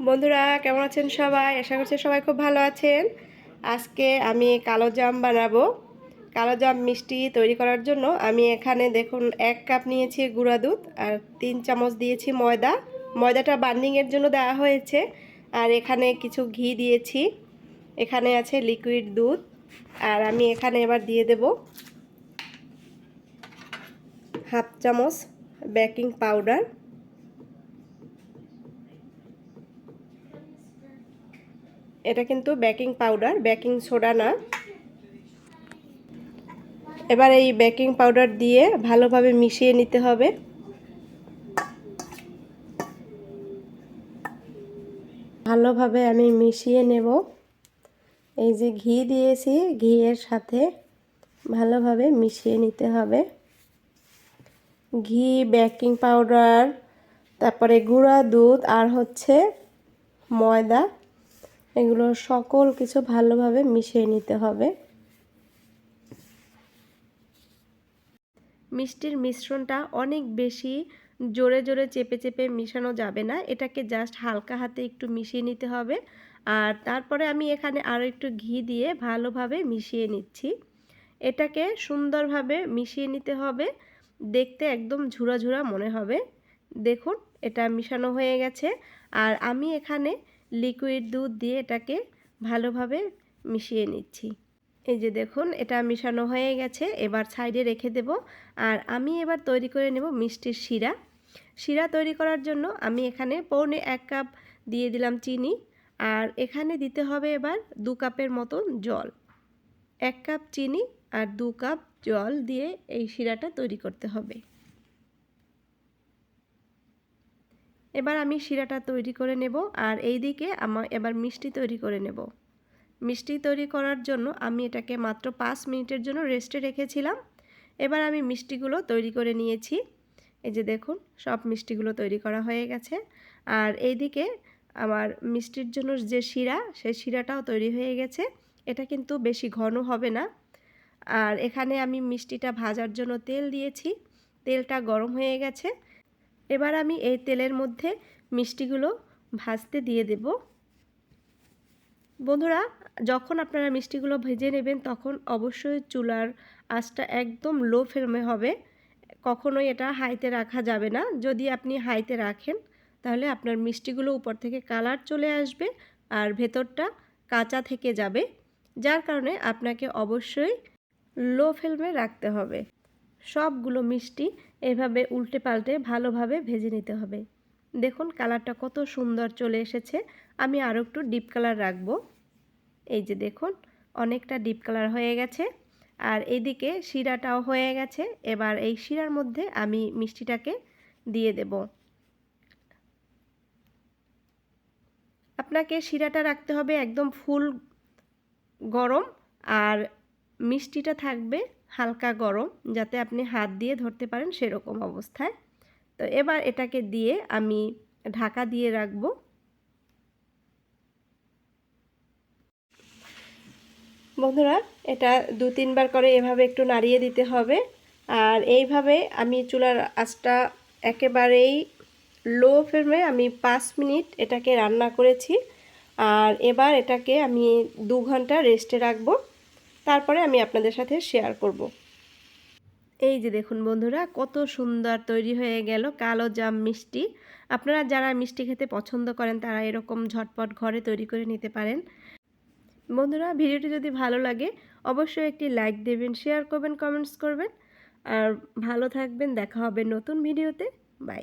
বন্ধুরা কেমন আছেন সবাই? আশা করছি সবাই খুব ভালো আছেন। আজকে আমি কালো জাম বানাবো। কালো জাম মিষ্টি তৈরি করার জন্য আমি এখানে দেখুন 1 কাপ নিয়েছি গুঁড়া দুধ আর 3 চামচ দিয়েছি ময়দা। ময়দাটা বার্নিংয়ের জন্য দেওয়া হয়েছে। আর এখানে কিছু ঘি দিয়েছি। এখানে আছে লিকুইড দুধ। আর আমি এখানে এবার দিয়ে দেব হাফ চামচ বেকিং পাউডার। এটা কিন্তু বেকিং পাউডার, বেকিং সোডা না। এবার এই বেকিং পাউডার দিয়ে ভালোভাবে মিশিয়ে নিতে হবে। ভালোভাবে আমি মিশিয়ে নেব। এই যে ঘি দিয়েছি, ঘিয়ের সাথে ভালোভাবে মিশিয়ে নিতে হবে। ঘি, বেকিং পাউডার, তারপরে গুঁড়া দুধ আর হচ্ছে ময়দা, এগুলো সকল কিছু ভালোভাবে মিশিয়ে নিতে হবে। মিষ্টির মিশ্রণটা অনেক বেশি জোরে জোরে চেপে চেপে মিশানো যাবে না, এটাকে জাস্ট হালকা হাতে একটু মিশিয়ে নিতে হবে। আর তারপরে আমি এখানে আরও একটু ঘি দিয়ে ভালোভাবে মিশিয়ে নিচ্ছি। এটাকে সুন্দরভাবে মিশিয়ে নিতে হবে, দেখতে একদম ঝুরা ঝুরা মনে হবে। দেখুন এটা মিশানো হয়ে গেছে। আর আমি এখানে লিকুইড দুধ দিয়ে এটাকে ভালোভাবে মিশিয়ে নিচ্ছি। এই যে দেখুন এটা মিশানো হয়ে গেছে, এবার সাইডে রেখে দেব। আর আমি এবার তৈরি করে নেব মিষ্টির শিরা। শিরা তৈরি করার জন্য আমি এখানে পৌনে 1 কাপ দিয়ে দিলাম চিনি। আর এখানে দিতে হবে এবার 2 কাপের মতন জল। 1 কাপ চিনি আর 2 কাপ জল দিয়ে এই শিরাটা তৈরি করতে হবে। এবার আমি শিরাটা তৈরি করে নেব। আর এইদিকে আমার এবার মিষ্টি তৈরি করে নেব। মিষ্টি তৈরি করার জন্য আমি এটাকে মাত্র 5 মিনিটের জন্য রেস্টে রেখেছিলাম। এবার আমি মিষ্টিগুলো তৈরি করে নিয়েছি। এই যে দেখুন সব মিষ্টিগুলো তৈরি করা হয়ে গেছে। আর এইদিকে আমার মিষ্টির জন্য যে শিরা, সেই শিরাটাও তৈরি হয়ে গেছে। এটা কিন্তু বেশি ঘন হবে না। আর এখানে আমি মিষ্টিটা ভাজার জন্য তেল দিয়েছি। তেলটা গরম হয়ে গেছে। এবার আমি এই তেলের মধ্যে মিষ্টিগুলো ভাজতে দিয়ে দেব। বন্ধুরা যখন আপনারা মিষ্টিগুলো ভেজে নেবেন তখন অবশ্যই চুলার আঁচটা একদম লো ফ্লেমে হবে। কখনোই এটা হাইতে রাখা যাবে না। যদি আপনি হাইতে রাখেন তাহলে আপনার মিষ্টিগুলো উপর থেকে কালার চলে আসবে আর ভেতরটা কাঁচা থেকে যাবে। যার কারণে আপনাকে অবশ্যই লো ফ্লেমে রাখতে হবে। সবগুলো মিষ্টি এভাবে উল্টে পাল্টে ভালোভাবে ভেজে নিতে হবে। দেখুন কালারটা কত সুন্দর চলে এসেছে। আমি আরও একটু ডিপ কালার রাখবো। এই যে দেখুন অনেকটা ডিপ কালার হয়ে গেছে। আর এদিকে শিরাটাও হয়ে গেছে। এবার এই শিরার মধ্যে আমি মিষ্টিটাকে দিয়ে দেব। আপনাকে শিরাটা রাখতে হবে একদম ফুল গরম, আর মিষ্টিটা থাকবে হালকা গরম, যাতে আপনি হাত দিয়ে ধরতে পারেন সেরকম অবস্থায়। তো এবার এটাকে দিয়ে আমি ঢাকা দিয়ে রাখবো। বন্ধুরা এটা 2-3 বার করে এভাবে একটু নাড়িয়ে দিতে হবে। আর এইভাবে আমি চুলার আঁচটা একেবারেই লো ফ্লেমে আমি 5 মিনিট এটাকে রান্না করেছি। আর এবার এটাকে আমি 2 ঘন্টা রেস্টে রাখবো। তারপরে আমি আপনাদের সাথে শেয়ার করব। এই যে দেখুন বন্ধুরা কত সুন্দর তৈরি হয়ে গেল কালো জাম মিষ্টি। আপনারা যারা মিষ্টি খেতে পছন্দ করেন তারা এরকম ঝটপট ঘরে তৈরি করে নিতে পারেন। বন্ধুরা ভিডিওটি যদি ভালো লাগে অবশ্যই একটি লাইক দেবেন, শেয়ার করবেন, কমেন্টস করবেন। আর ভালো থাকবেন, দেখা হবে নতুন ভিডিওতে। বাই।